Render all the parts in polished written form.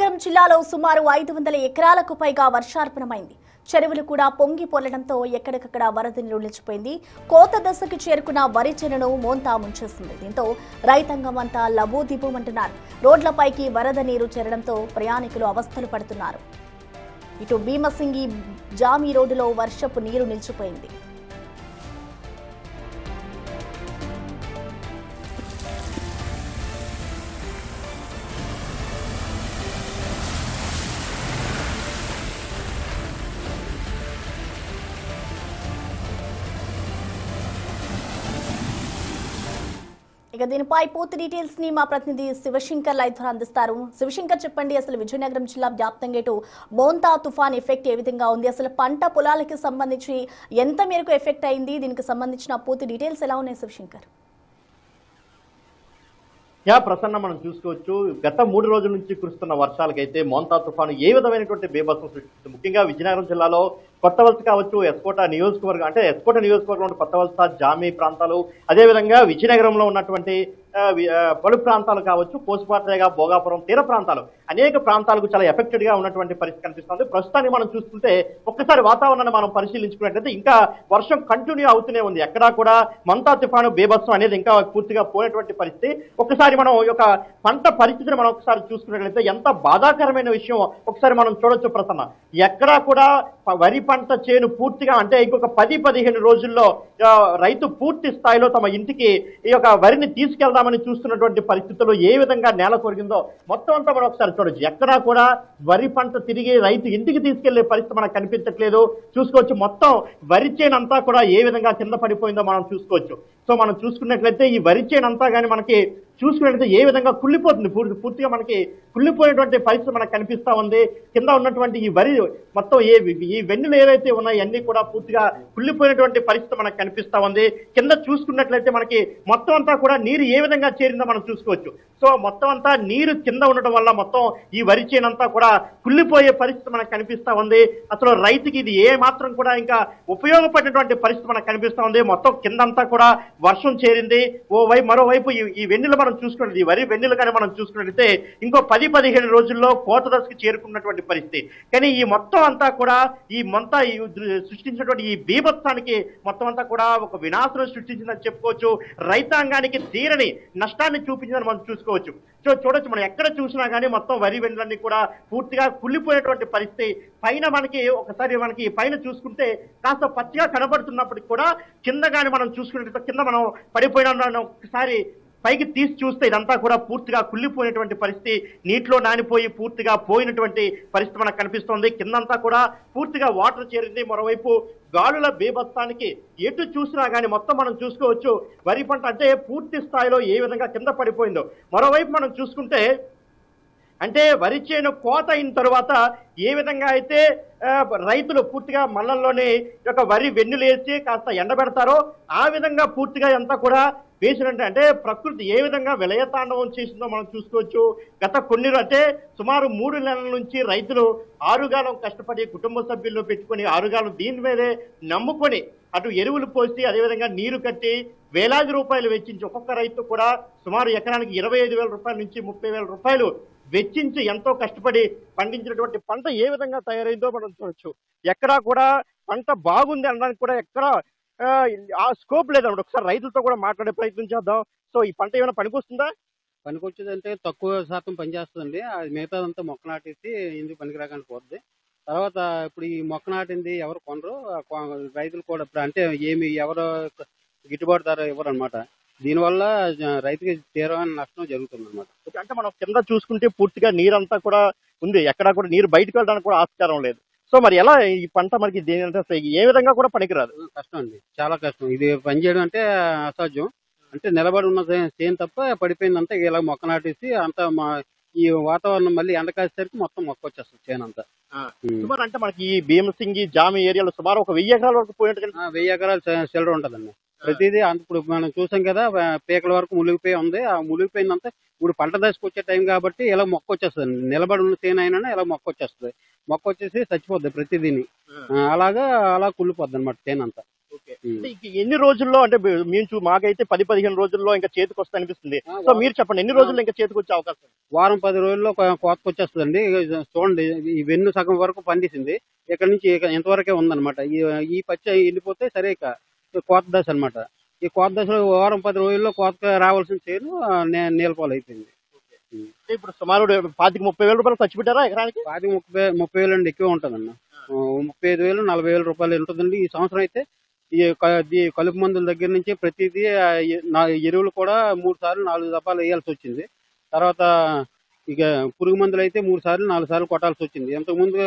విజయనగరం జిల్లాలో సుమారు 500 ఎకరాలకు పైగా వర్షార్పణమైంది. చెరువులు కూడా పొంగి పొర్లడంతో ఎక్కడికక్కడ వరద నీరు నిలిచిపోయింది. కోత దశకు చేరుకున్న వరి చేనును మోంతా ముంచేస్తుంది. దీంతో రైతాంగం అంతా లబోదిబోమంటున్నారు. రోడ్లపైకి వరద నీరు చేరడంతో ప్రయాణికులు అవస్థలు పడుతున్నారు. ఇటు భీమసింగి జామి రోడ్డులో వర్షపు నీరు నిలిచిపోయింది. ఇక దీనిపై పూర్తి డీటెయిల్స్ ని మా ప్రతినిధి శివశంకర్ లైవ్ ద్వారా అందిస్తారు. శివశంకర్, చెప్పండి, అసలు విజయనగరం జిల్లా వ్యాప్తంగా ఇటు మోంతా తుఫాన్ ఎఫెక్ట్ ఏ విధంగా ఉంది? అసలు పంట పొలాలకి సంబంధించి ఎంత మేరకు ఎఫెక్ట్ అయింది? దీనికి సంబంధించిన పూర్తి డీటెయిల్స్ ఎలా ఉన్నాయి శివశంకర్? ప్రసన్న, మనం చూసుకోవచ్చు గత 3 రోజుల నుంచి కురుస్తున్న వర్షాలకైతే మోంతా తుఫాను ఏ విధమైనటువంటి బీభత్సం సృష్టిస్తుంది. ముఖ్యంగా విజయనగరం జిల్లాలో కొత్త వలస కావచ్చు, ఎస్కోట నియోజకవర్గం అంటే ఎస్కోట నియోజకవర్గంలో కొత్త వలస, జామి ప్రాంతాలు, అదేవిధంగా విజయనగరంలో ఉన్నటువంటి పలు ప్రాంతాలు కావచ్చు, పోసుపాట్రేగ, భోగాపురం తీర ప్రాంతాలు, అనేక ప్రాంతాలకు చాలా ఎఫెక్టెడ్ గా ఉన్నటువంటి పరిస్థితి కనిపిస్తుంది. ప్రస్తుతాన్ని మనం చూస్తుంటే ఒక్కసారి వాతావరణాన్ని మనం పరిశీలించుకున్నట్లయితే ఇంకా వర్షం కంటిన్యూ అవుతూనే ఉంది. ఎక్కడా కూడా మోంతా తుఫాను బీభత్సం అనేది ఇంకా పూర్తిగా పోయినటువంటి పరిస్థితి. ఒకసారి మనం ఈ యొక్క పంట పరిస్థితిని మనం ఒకసారి చూసుకున్నట్లయితే ఎంత బాధాకరమైన విషయం ఒకసారి మనం చూడొచ్చు ప్రసన్న. ఎక్కడా కూడా వరి పంట చేను పూర్తిగా అంటే ఇంకొక 10-15 రోజుల్లో రైతు పూర్తి స్థాయిలో తమ ఇంటికి ఈ యొక్క వరిని తీసుకెళ్దామని చూస్తున్నటువంటి పరిస్థితుల్లో ఏ విధంగా నేల కొరిగిందో మొత్తం అంతా మనం ఒకసారి చూడొచ్చు. ఎక్కడా కూడా వరి పంట తిరిగి రైతు ఇంటికి తీసుకెళ్లే పరిస్థితి మనకు కనిపించట్లేదు. చూసుకోవచ్చు మొత్తం వరి చేను అంతా కూడా ఏ విధంగా కింద పడిపోయిందో మనం చూసుకోవచ్చు. సో మనం చూసుకున్నట్లయితే ఈ వరి చేను అంతా కానీ మనకి చూసుకున్నట్లయితే ఏ విధంగా కుళ్ళిపోతుంది, పూర్తిగా మనకి కుళ్ళిపోయినటువంటి పరిస్థితి మనకు కనిపిస్తా ఉంది. కింద ఉన్నటువంటి ఈ వరి మొత్తం ఈ వెన్నులు ఏవైతే ఉన్నాయో అన్ని కూడా పూర్తిగా కుళ్ళిపోయినటువంటి పరిస్థితి మనకు కనిపిస్తా ఉంది. కింద చూసుకున్నట్లయితే మనకి మొత్తం అంతా కూడా నీరు ఏ విధంగా చేరిందో మనం చూసుకోవచ్చు. సో మొత్తం అంతా నీరు కింద ఉండటం వల్ల మొత్తం ఈ వరి చేనంతా కూడా కుళ్ళిపోయే పరిస్థితి మనకు కనిపిస్తా ఉంది. అసలు రైతుకి ఇది ఏ మాత్రం కూడా ఇంకా ఉపయోగపడినటువంటి పరిస్థితి మనకు కనిపిస్తా ఉంది. మొత్తం కిందంతా కూడా వర్షం చేరింది. మరోవైపు ఈ వెన్నులు మనం చూసుకున్నది, ఈ వరి వెన్నులు కానీ మనం చూసుకున్నట్లయితే ఇంకో 10-15 రోజుల్లో కోత దశకు చేరుకున్నటువంటి పరిస్థితి. కానీ ఈ మొత్తం అంతా కూడా సృష్టించినటువంటి ఈ బీభత్సానికి మొత్తం అంతా కూడా ఒక వినాశనం సృష్టించిందని చెప్పుకోవచ్చు. రైతాంగానికి తీరని నష్టాన్ని చూపించిందని మనం చూసుకోవచ్చు. చూడొచ్చు, మనం ఎక్కడ చూసినా కానీ మొత్తం వరి వెన్నులన్నీ కూడా పూర్తిగా కుళ్ళిపోయేటువంటి పరిస్థితి. పైన ఒకసారి మనకి పైన చూసుకుంటే కాస్త పచ్చిగా కనబడుతున్నప్పటికి కూడా కింద కానీ మనం చూసుకున్నట్లయితే కింద మనం పడిపోయిన ఒకసారి పైకి తీసి చూస్తే ఇదంతా కూడా పూర్తిగా కుళ్ళిపోయినటువంటి పరిస్థితి. నీటిలో నానిపోయి పూర్తిగా పోయినటువంటి పరిస్థితి మనకు కనిపిస్తోంది. కిందంతా కూడా పూర్తిగా వాటర్ చేరింది. మరోవైపు గాలుల బీభత్సానికి ఎటు చూసినా కానీ మొత్తం మనం చూసుకోవచ్చు వరి పంట అంటే పూర్తి స్థాయిలో ఏ విధంగా కింద పడిపోయిందో. మరోవైపు మనం చూసుకుంటే అంటే వరి చేను కోత అయిన తర్వాత ఏ విధంగా అయితే రైతులు పూర్తిగా మళ్ళల్లోనే ఒక వరి వెన్నులు వేసి కాస్త ఎండబెడతారో ఆ విధంగా పూర్తిగా అంతా కూడా వేసినట్టు అంటే ప్రకృతి ఏ విధంగా విలయతాండవం చేసిందో మనం చూసుకోవచ్చు. గత కొన్ని అంటే సుమారు 3 నెలల నుంచి రైతులు ఆరుగాలం కష్టపడి కుటుంబ సభ్యుల్లో పెట్టుకొని ఆరుగాలం దీని మీదే నమ్ముకొని అటు ఎరువులు పోసి అదేవిధంగా నీరు కట్టి వేలాది రూపాయలు వెచ్చించి ఒక్కొక్క రైతు కూడా సుమారు ఎకరానికి 25,000 రూపాయల నుంచి 30,000 రూపాయలు వెచ్చించి ఎంతో కష్టపడి పండించినటువంటి పంట ఏ విధంగా తయారైందో మనం చూడొచ్చు. ఎక్కడా కూడా పంట బాగుంది అనడానికి కూడా ఎక్కడా ఆ స్కోప్ లేదన్నమాట. ఒకసారి రైతులతో కూడా మాట్లాడే ప్రయత్నం చేద్దాం. సో ఈ పంట ఏమైనా పనికొస్తుందా? పనికొచ్చేదంటే తక్కువ శాతం పనిచేస్తుందండి. అది మిగతాదంతా మొక్క నాటేసి ఎందుకు పనికిరాకుండా పోద్ది. తర్వాత ఇప్పుడు ఈ మొక్క నాటింది ఎవరు కొనరు, రైతులు కూడా ఇప్పుడు అంటే ఎవరు గిట్టుబాటు ధర ఇవ్వరు అనమాట. దీనివల్ల రైతుకి తీవ్రమైన నష్టం జరుగుతుంది అనమాట. అంటే మనం కింద చూసుకుంటే పూర్తిగా నీరంతా కూడా ఉంది, ఎక్కడా కూడా నీరు బయటకు వెళ్ళడానికి కూడా ఆస్కారం లేదు. సో మరి ఎలా ఈ పంట మనకి దేని ఏ విధంగా కూడా పనికిరాదు? కష్టం అండి, చాలా కష్టం. ఇది పని చేయడం అంటే అసాధ్యం. అంటే నిలబడి ఉన్న చేను తప్ప పడిపోయిందంతా ఇలా మొక్క నాటేసి అంతా ఈ వాతావరణం మళ్ళీ ఎండ కాసేసరికి మొత్తం మొక్క వచ్చేస్తుంది చేను అంతా. సుమారు అంటే మనకి ఈ భీమసింగి జామి ఏరియాలో సుమారు ఒక 1000 ఎకరాల వరకు పోయినట్టు 1000 ఎకరాలు చిల్లర ఉంటదండి. ప్రతిదీ ఇప్పుడు మనం చూసాం కదా, పీకల వరకు మునిగిపోయి ఉంది. ఆ మునిగిపోయిందంతా ఇప్పుడు పంట దశకు వచ్చే టైం కాబట్టి ఇలా మొక్క వచ్చేస్తుంది. నిలబడి ఉన్న చేను అయినా ఇలా మొక్క వచ్చేస్తుంది. మొక్క వచ్చేసి చచ్చిపోద్ది ప్రతిదీని. అలా కుళ్ళిపోద్ది అనమాట చేను అంతా. అంటే ఎన్ని రోజుల్లో అంటే మేము మాకైతే 10-15 రోజుల్లో ఇంకా చేతికి వస్తుంది అనిపిస్తుంది. సో మీరు చెప్పండి ఎన్ని రోజుల్లో ఇంకా చేతికి వచ్చే అవకాశం? వారం 10 రోజుల్లో కోతకు వచ్చేస్తుందండి. చూడండి, ఈ వెన్ను సగం వరకు పండిసింది, ఇక్కడ నుంచి ఇంతవరకే ఉందన్నమాట. ఈ పచ్చి ఎండిపోతే సరే ఇక కోత దశ అనమాట. ఈ కోత దశలో వారం 10 రోజుల్లో కోతకు రావాల్సిన చేను నీలపాలు అయిపోయింది. ఇప్పుడు సుమారు 25-30 వేల రూపాయలు ఖర్చు పెట్టారా ఎకరానికి? 30 వేలు అండి, ఎక్కువ ఉంటుందన్న. 35,000 40,000 రూపాయలు ఉంటుందండి. ఈ సంవత్సరం అయితే ఈ కలుపు మందుల దగ్గర నుంచి ప్రతిదీ ఎరువులు కూడా 3 సార్లు 4 దఫాలు వేయాల్సి వచ్చింది. తర్వాత ఇక పురుగు మందులు అయితే 3 సార్లు 4 సార్లు కొట్టాల్సి వచ్చింది. ఇంతకు ముందు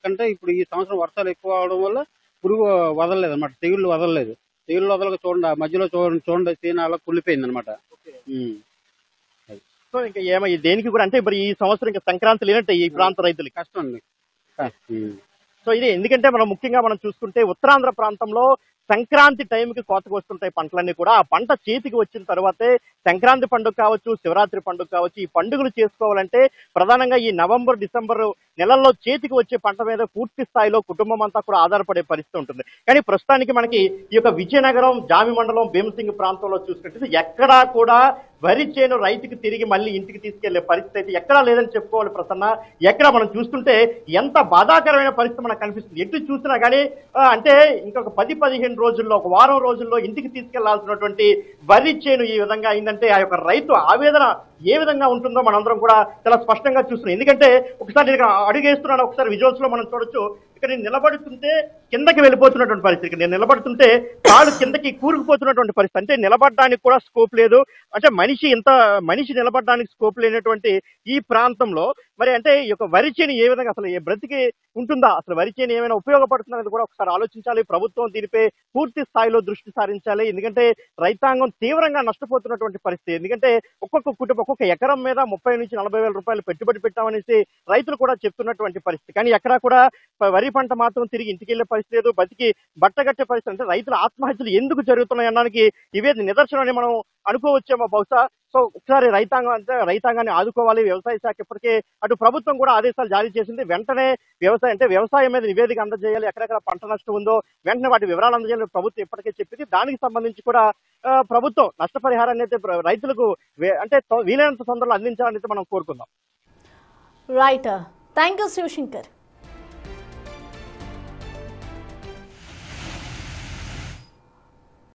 కంటే ఇప్పుడు ఈ సంవత్సరం వర్షాలు ఎక్కువ అవడం వల్ల పురుగు వదలలేదు అనమాట, తెగుళ్ళు వదలలేదు. తెగుళ్ళు వదలక చూడండి, మధ్యలో చూడండి చేను అలా కుళ్ళిపోయింది అనమాట. సో ఇంకా దేనికి కూడా అంటే ఇప్పుడు ఈ సంవత్సరం ఇంకా సంక్రాంతి లేనట్టే ఈ ప్రాంత రైతులకి కష్టం అండి. సో ఇది ఎందుకంటే ముఖ్యంగా మనం చూసుకుంటే ఉత్తరాంధ్ర ప్రాంతంలో సంక్రాంతి టైంకి కోతకు వస్తుంటాయి పంటలన్నీ కూడా. ఆ పంట చేతికి వచ్చిన తర్వాతే సంక్రాంతి పండుగ కావచ్చు, శివరాత్రి పండుగ కావచ్చు, ఈ పండుగలు చేసుకోవాలంటే ప్రధానంగా ఈ నవంబర్ డిసెంబర్ నెలల్లో చేతికి వచ్చే పంట మీద పూర్తి స్థాయిలో కుటుంబం అంతా కూడా ఆధారపడే పరిస్థితి ఉంటుంది. కానీ ప్రస్తుతానికి మనకి ఈ యొక్క విజయనగరం జామి మండలం భీమసింగ్ ప్రాంతంలో చూసుకుంటే ఎక్కడా కూడా వరి చేను రైతుకి తిరిగి మళ్ళీ ఇంటికి తీసుకెళ్లే పరిస్థితి అయితే ఎక్కడా లేదని చెప్పుకోవాలి ప్రసన్న. ఎక్కడ మనం చూస్తుంటే ఎంత బాధాకరమైన పరిస్థితి మనకు కనిపిస్తుంది. ఎటు చూసినా కానీ అంటే ఇంకొక 10-15 రోజుల్లో, ఒక వారం రోజుల్లో ఇంటికి తీసుకెళ్లాల్సినటువంటి వరి చేను ఈ విధంగా అయిందంటే ఆ యొక్క రైతు ఆవేదన ఏ విధంగా ఉంటుందో మనందరం కూడా చాలా స్పష్టంగా చూస్తున్నాం. ఎందుకంటే ఒకసారి నేను అడుగేస్తున్నాను, ఒకసారి విజువల్స్ లో మనం చూడొచ్చు. ఇక్కడ నేను నిలబడుతుంటే కిందకి వెళ్ళిపోతున్నటువంటి పరిస్థితి, నేను నిలబడుతుంటే కాళ్ళు కిందకి కూరుకుపోతున్నటువంటి పరిస్థితి. అంటే నిలబడడానికి కూడా స్కోప్ లేదు. అంటే మనిషి నిలబడడానికి స్కోప్ లేనటువంటి ఈ ప్రాంతంలో మరి అంటే ఈ యొక్క వరి చేను ఏ విధంగా అసలు బ్రతికి ఉంటుందా, అసలు వరి చేను ఏమైనా ఉపయోగపడుతుందనేది కూడా ఒకసారి ఆలోచించాలి. ప్రభుత్వం దీనిపై పూర్తి స్థాయిలో దృష్టి సారించాలి. ఎందుకంటే రైతాంగం తీవ్రంగా నష్టపోతున్నటువంటి పరిస్థితి. ఎందుకంటే ఒక్కొక్క కుటుంబం ఒక్కొక్క ఎకరం మీద 30,000-40,000 రూపాయలు పెట్టుబడి పెట్టామనేసి రైతులు కూడా చెప్తున్నటువంటి పరిస్థితి. కానీ ఎక్కడా కూడా వరి పంట మాత్రం తిరిగి ఇంటికి వెళ్లే పరిస్థితి లేదు, బతికి బట్టగట్టే పరిస్థితి. అంటే రైతుల ఆత్మహత్యలు ఎందుకు జరుగుతున్నాయి అన్నానికి ఇవే నిదర్శనం మనం అనుకోవచ్చేమో బహుశా. సో ఒకసారి రైతాంగాన్ని ఆదుకోవాలి. వ్యవసాయ శాఖ ఇప్పటికే అటు ప్రభుత్వం కూడా ఆదేశాలు జారీ చేసింది. వెంటనే వ్యవసాయం మీద నివేదిక అందజేయాలి, ఎక్కడెక్కడ పంట నష్టం ఉందో వెంటనే వాటి వివరాలు అందజేయాలని ప్రభుత్వం ఇప్పటికే చెప్పింది. దానికి సంబంధించి కూడా ప్రభుత్వం నష్టపరిహారాన్ని అయితే రైతులకు అంటే వీలైనంత తొందరలో అందించాలని అయితే మనం కోరుకుందాం. Right, thank you Shivshankar.